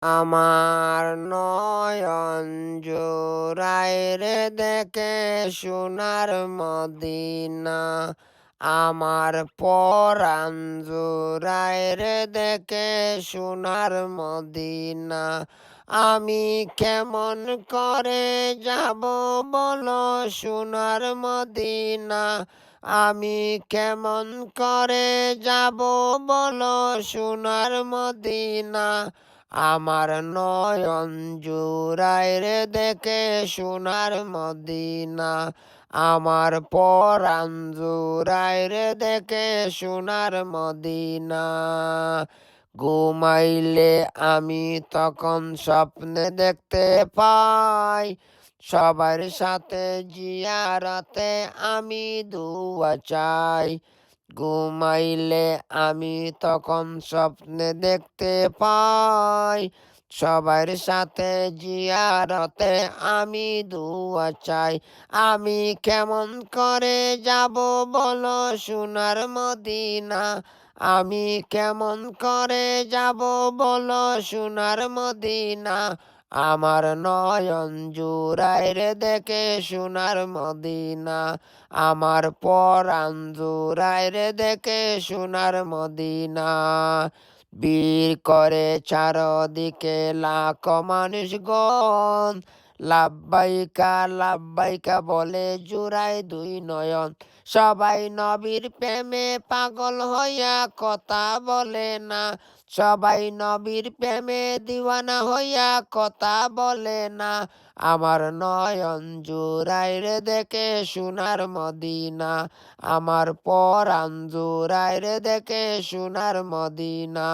আমার নয়ন জোড়ায় রে দেখে সোনার মদিনা। আমার পরাণ জোড়ায় রে দেখে সোনার মদিনা। আমি কেমন করে যাব বলো সোনার মদিনা। আমি কেমন করে যাব বলো সোনার মদিনা। আমার নয়ন জুড়ায় রে দেখে সোনার মদিনা। আমার পরাণ জুড়ায় রে দেখে সোনার মদিনা। ঘুমাইলে আমি তখন স্বপ্নে দেখতে পাই, সবার সাথে জিয়ারতে আমি দুয়া চাই। ঘুমাইলে আমি তখন স্বপ্নে দেখতে পাই, সবার সাথে জিয়ারতে আমি দুয়া চাই। আমি কেমন করে যাব বলো সোনার মদিনা। আমি কেমন করে যাব বলো সোনার মদিনা। আমার নয়ন জুড়ায় রে দেখে সোনার মদিনা। আমার পরাণ জুড়ায় রে দেখে সোনার মদিনা। বীর করে চারদিকে লাখ মানুষগণ, লাব্বাইকা লাব্বাইকা বলে জুড়ায় দুই নয়ন। সবাই নবীর প্রেমে পাগল হইয়া কথা বলে না। সবাই নবীর প্রেমে দিওয়ানা হইয়া কথা বলে না। আমার নয়ন জুড়ায় রে দেখে সোনার মদিনা। আমার পরাণ জুড়ায় রে দেখে সোনার মদিনা।